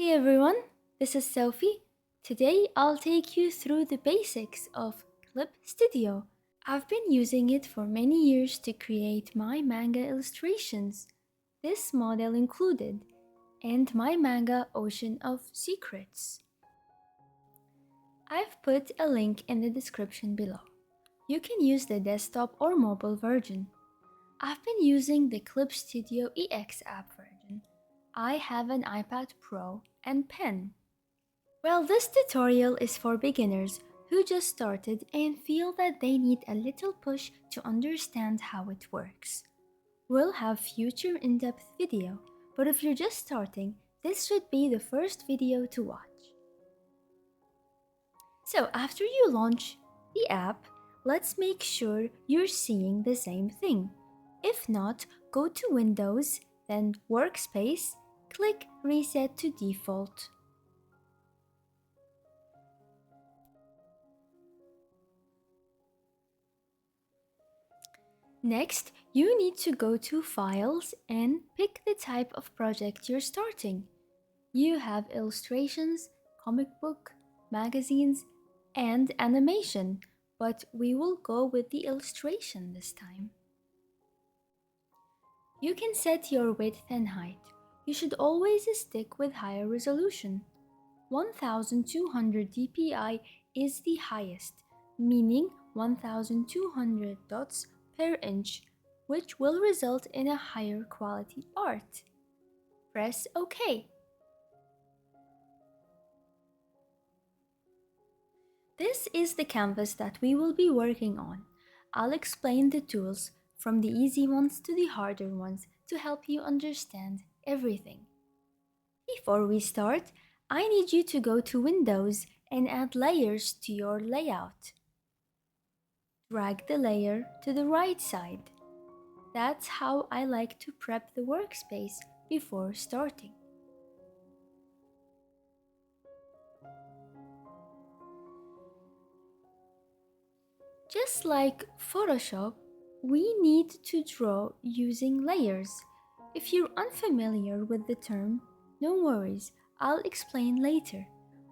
Hey everyone, this is Sophie. Today I'll take you through the basics of Clip Studio. I've been using it for many years to create my manga illustrations, this model included, and my manga Ocean of Secrets. I've put a link in the description below. You can use the desktop or mobile version. I've been using the Clip Studio EX app version. I have an iPad Pro and pen. Well, this tutorial is for beginners who just started and feel that they need a little push to understand how it works. We'll have future in-depth video, but if you're just starting, this should be the first video to watch. So after you launch the app, let's make sure you're seeing the same thing. If not, go to Windows, then Workspace, click Reset to Default. Next, you need to go to Files and pick the type of project you're starting. You have illustrations, comic book, magazines, and animation, but we will go with the illustration this time. You can set your width and height. You should always stick with higher resolution. 1200 dpi is the highest, meaning 1200 dots per inch, which will result in a higher quality art. Press OK. This is the canvas that we will be working on. I'll explain the tools from the easy ones to the harder ones to help you understand everything. Before we start, I need you to go to Windows and add layers to your layout. Drag the layer to the right side. That's how I like to prep the workspace before starting. Just like Photoshop, we need to draw using layers. If you're unfamiliar with the term, no worries, I'll explain later.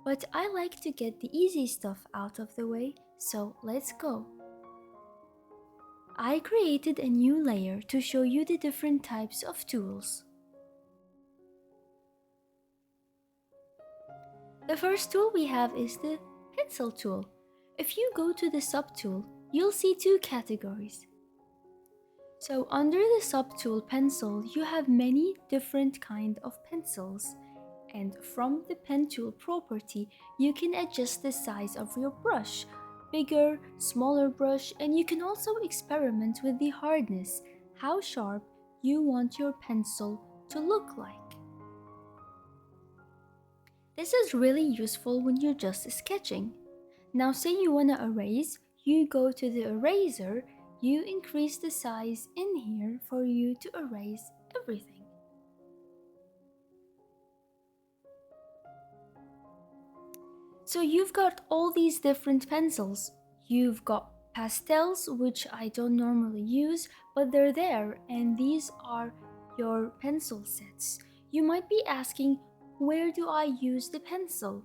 But I like to get the easy stuff out of the way, so let's go. I created a new layer to show you the different types of tools. The first tool we have is the pencil tool. If you go to the subtool, you'll see two categories. So under the subtool pencil, you have many different kind of pencils. And from the pen tool property, you can adjust the size of your brush, bigger, smaller brush, and you can also experiment with the hardness, how sharp you want your pencil to look like. This is really useful when you're just sketching. Now say you want to erase, you go to the eraser, you increase the size in here for you to erase everything. So you've got all these different pencils. You've got pastels, which I don't normally use, but they're there, and these are your pencil sets. You might be asking, where do I use the pencil?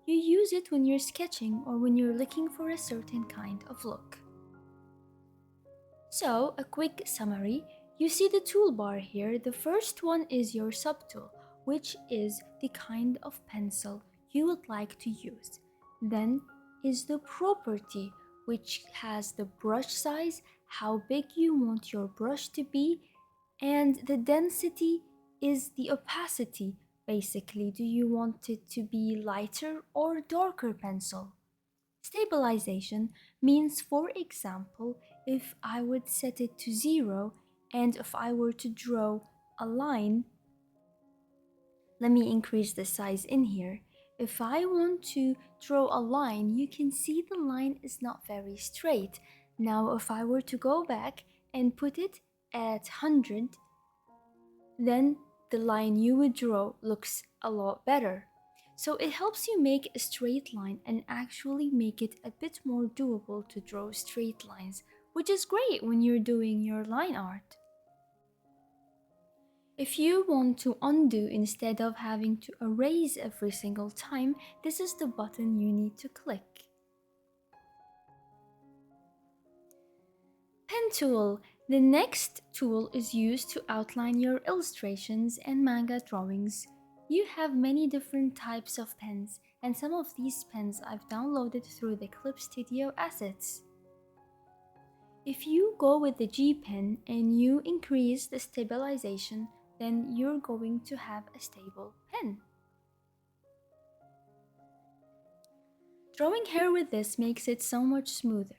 You use it when you're sketching or when you're looking for a certain kind of look. So, a quick summary. You see the toolbar here. The first one is your subtool, which is the kind of pencil you would like to use. Then is the property, which has the brush size, how big you want your brush to be, and the density is the opacity. Basically, do you want it to be lighter or darker pencil? Stabilization means, for example, if I would set it to 0 and if I were to draw a line, let me increase the size in here. If I want to draw a line, you can see the line is not very straight. Now if I were to go back and put it at 100, then the line you would draw looks a lot better. So it helps you make a straight line and actually make it a bit more doable to draw straight lines, which is great when you're doing your line art. If you want to undo instead of having to erase every single time, this is the button you need to click. Pen tool. The next tool is used to outline your illustrations and manga drawings. You have many different types of pens, and some of these pens I've downloaded through the Clip Studio assets. If you go with the G pen and you increase the stabilization, then you're going to have a stable pen. Drawing hair with this makes it so much smoother.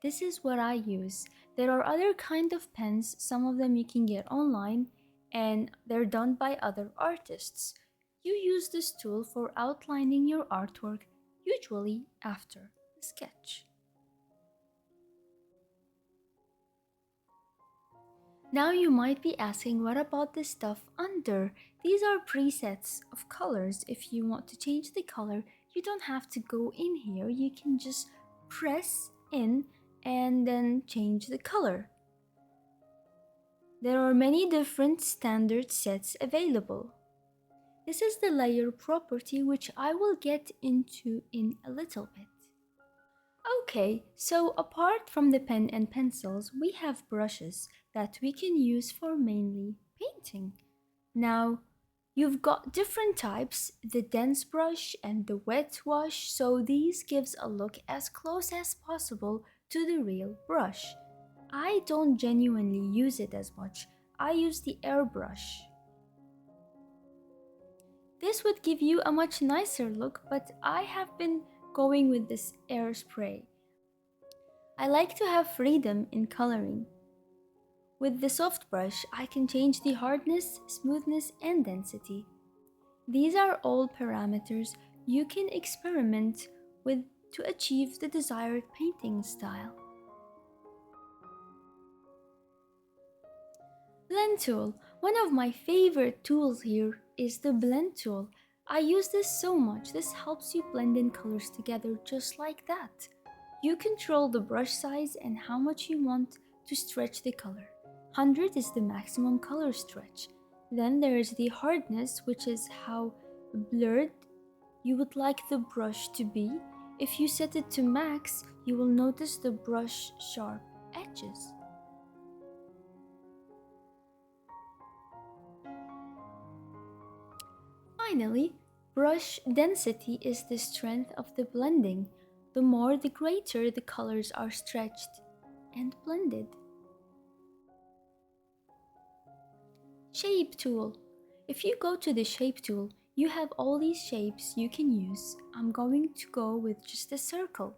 This is what I use. There are other kind of pens, some of them you can get online, and they're done by other artists. You use this tool for outlining your artwork, usually after a sketch. Now you might be asking, what about the stuff under? These are presets of colors. If you want to change the color, you don't have to go in here. You can just press in and then change the color. There are many different standard sets available. This is the layer property, which I will get into in a little bit. Okay, so apart from the pen and pencils, we have brushes that we can use for mainly painting. Now, you've got different types, the dense brush and the wet wash, so these gives a look as close as possible to the real brush. I don't genuinely use it as much. I use the airbrush. This would give you a much nicer look, but I have been going with this air spray. I like to have freedom in coloring. With the soft brush, I can change the hardness, smoothness, and density. These are all parameters you can experiment with to achieve the desired painting style. Blend tool. One of my favorite tools here is the blend tool. I use this so much. This helps you blend in colors together just like that. You control the brush size and how much you want to stretch the color. 100 is the maximum color stretch. Then there is the hardness, which is how blurred you would like the brush to be. If you set it to max, you will notice the brush sharp edges. Finally, brush density is the strength of the blending. The more, the greater the colors are stretched and blended. Shape tool. If you go to the shape tool, you have all these shapes you can use. I'm going to go with just a circle,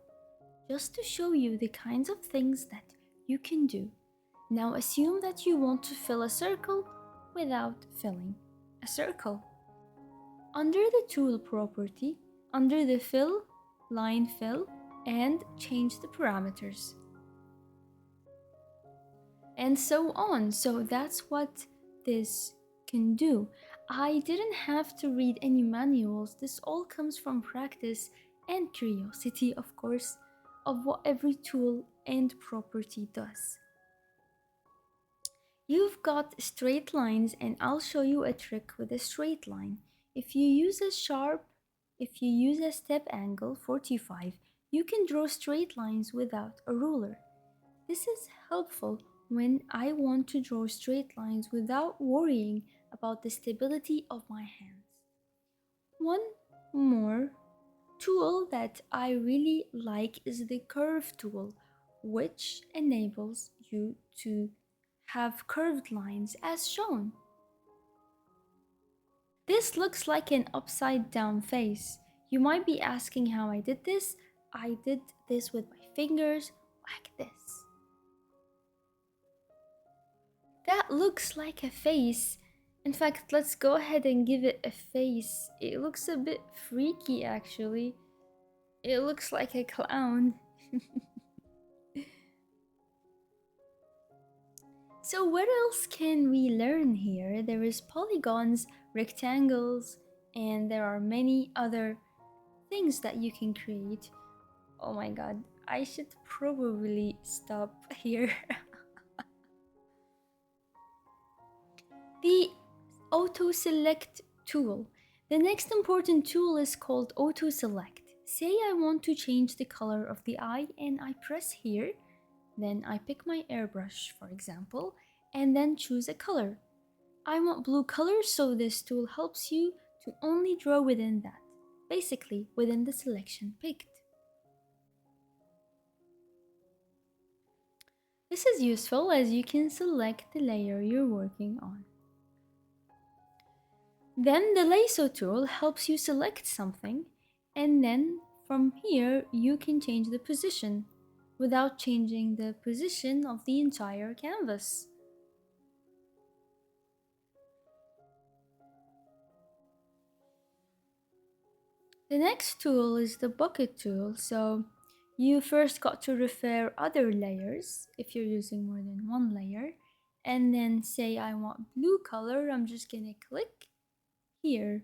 just to show you the kinds of things that you can do. Now assume that you want to fill a circle without filling a circle. Under the tool property, under the fill, line fill, and change the parameters. And so on. So that's what this can do. I didn't have to read any manuals. This all comes from practice and curiosity, of course, of what every tool and property does. You've got straight lines, and I'll show you a trick with a straight line. If you use a step angle 45, you can draw straight lines without a ruler. This is helpful when I want to draw straight lines without worrying about the stability of my hands. One more tool that I really like is the curve tool, which enables you to have curved lines as shown. This looks like an upside down face. You might be asking how I did this. I did this with my fingers like this. That looks like a face. In fact, let's go ahead and give it a face. It looks a bit freaky actually. It looks like a clown. So what else can we learn here? There is polygons, rectangles, and there are many other things that you can create. Oh my god, I should probably stop here. The Auto Select tool. The next important tool is called Auto Select. Say I want to change the color of the eye and I press here, then I pick my airbrush for example, and then choose a color. I want blue color, so this tool helps you to only draw within that, basically within the selection picked. This is useful as you can select the layer you're working on. Then the lasso tool helps you select something, and then from here you can change the position without changing the position of the entire canvas. The next tool is the bucket tool, so you first got to refer other layers if you're using more than one layer, and then say I want blue color, I'm just gonna click here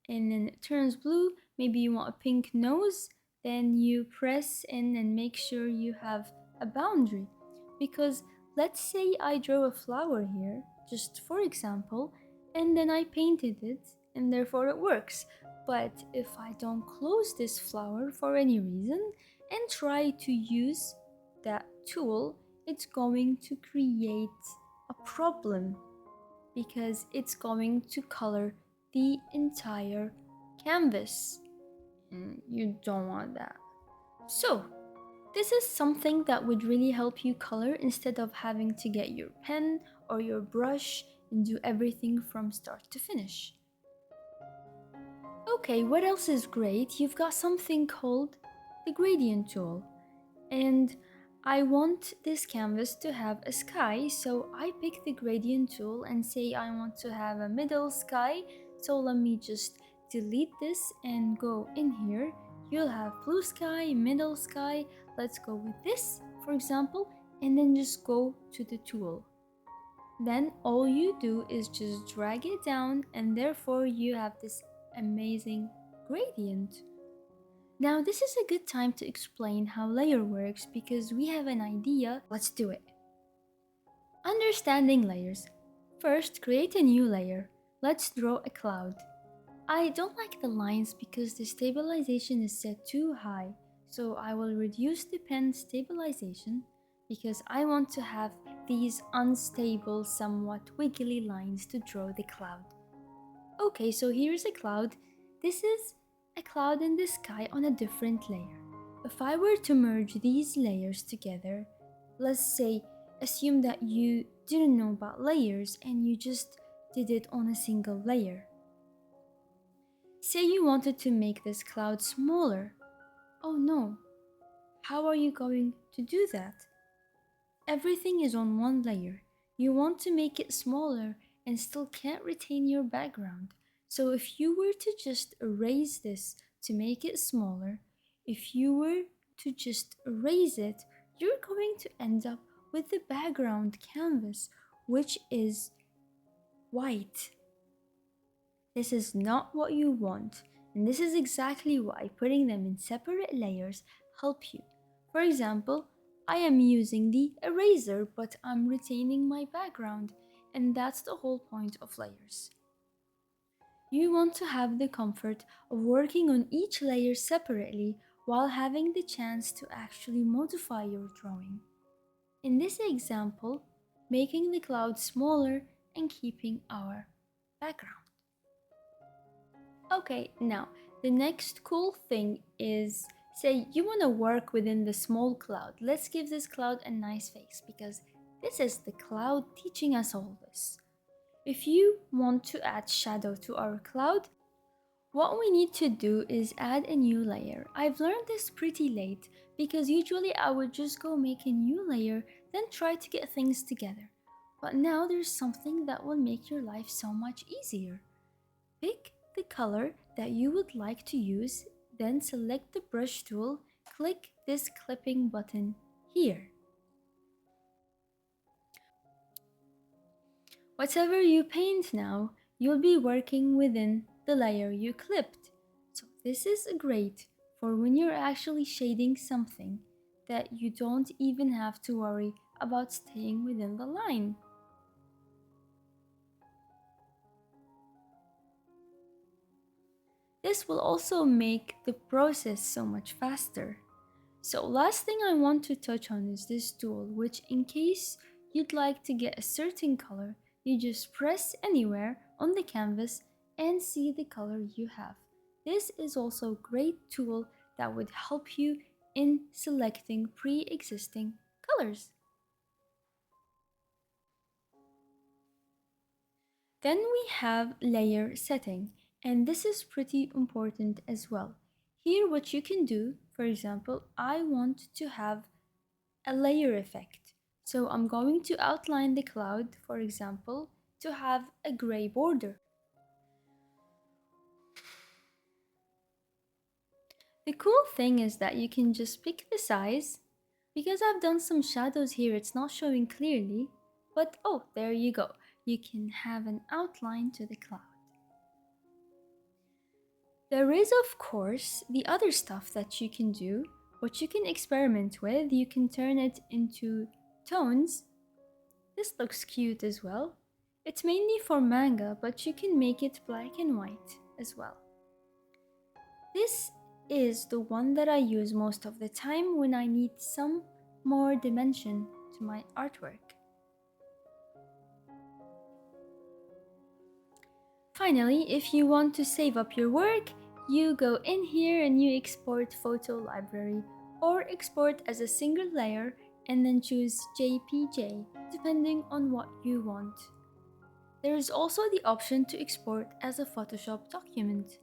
and then it turns blue. Maybe you want a pink nose, then you press in and make sure you have a boundary, because let's say I draw a flower here, just for example, and then I painted it and therefore it works. But if I don't close this flower for any reason and try to use that tool, it's going to create a problem because it's going to color the entire canvas. And you don't want that. So, this is something that would really help you color instead of having to get your pen or your brush and do everything from start to finish. Okay, what else is great? You've got something called the gradient tool. And I want this canvas to have a sky, so I pick the gradient tool and say I want to have a middle sky. So let me just delete this and go in here. You'll have blue sky, middle sky. Let's go with this, for example, and then just go to the tool. Then all you do is just drag it down and therefore you have this amazing gradient. Now this is a good time to explain how layer works because we have an idea. Let's do it. Understanding layers. First, create a new layer. Let's draw a cloud. I don't like the lines because the stabilization is set too high, so I will reduce the pen stabilization because I want to have these unstable, somewhat wiggly lines to draw the cloud. Okay, so here's a cloud. This is a cloud in the sky on a different layer. If I were to merge these layers together, let's say, assume that you didn't know about layers and you just did it on a single layer. Say you wanted to make this cloud smaller. Oh no, how are you going to do that? Everything is on one layer. You want to make it smaller and still can't retain your background. So if you were to just erase this to make it smaller, if you were to just erase it, you're going to end up with the background canvas, which is white. This is not what you want, and this is exactly why putting them in separate layers help you. For example, I am using the eraser, but I'm retaining my background, and that's the whole point of layers. You want to have the comfort of working on each layer separately while having the chance to actually modify your drawing. In this example, making the cloud smaller and keeping our background. Okay, now the next cool thing is, say you want to work within the small cloud. Let's give this cloud a nice face because this is the cloud teaching us all this. If you want to add shadow to our cloud, what we need to do is add a new layer. I've learned this pretty late because usually I would just go make a new layer, then try to get things together. But now there's something that will make your life so much easier. Pick the color that you would like to use, then select the brush tool, click this clipping button here. Whatever you paint now, you'll be working within the layer you clipped. So this is great for when you're actually shading something that you don't even have to worry about staying within the line. This will also make the process so much faster. So last thing I want to touch on is this tool, which in case you'd like to get a certain color, you just press anywhere on the canvas and see the color you have. This is also a great tool that would help you in selecting pre-existing colors. Then we have layer setting, and this is pretty important as well. Here what you can do, for example, I want to have a layer effect. So I'm going to outline the cloud, for example, to have a gray border. The cool thing is that you can just pick the size. Because I've done some shadows here, it's not showing clearly, but oh, there you go. You can have an outline to the cloud. There is, of course, the other stuff that you can do, what you can experiment with. You can turn it into tones. This looks cute as well. It's mainly for manga, but you can make it black and white as well. This is the one that I use most of the time when I need some more dimension to my artwork. Finally, if you want to save up your work, you go in here and you export photo library or export as a single layer and then choose JPG depending on what you want. There is also the option to export as a Photoshop document.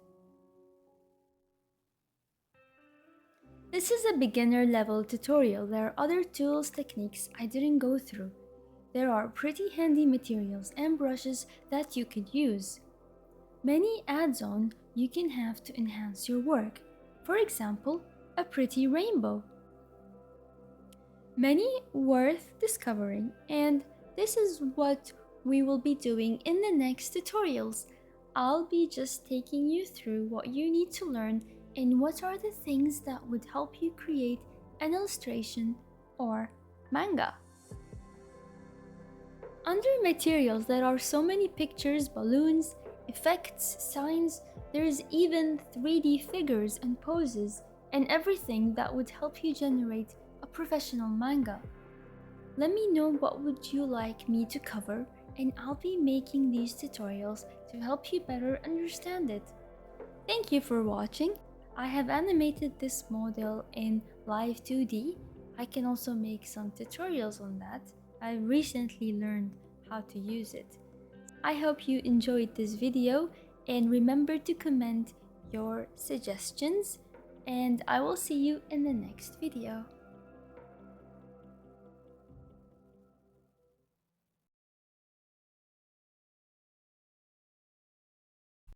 This is a beginner level tutorial. There are other tools, techniques I didn't go through. There are pretty handy materials and brushes that you could use. Many add-ons you can have to enhance your work. For example, a pretty rainbow. Many worth discovering, and this is what we will be doing in the next tutorials. I'll be just taking you through what you need to learn and what are the things that would help you create an illustration or manga. Under materials, there are so many pictures, balloons, effects, signs. There's even 3D figures and poses and everything that would help you generate a professional manga. Let me know what would you like me to cover, and I'll be making these tutorials to help you better understand it. Thank you for watching. I have animated this model in Live 2D. I can also make some tutorials on that. I recently learned how to use it. I hope you enjoyed this video, and remember to comment your suggestions, and I will see you in the next video.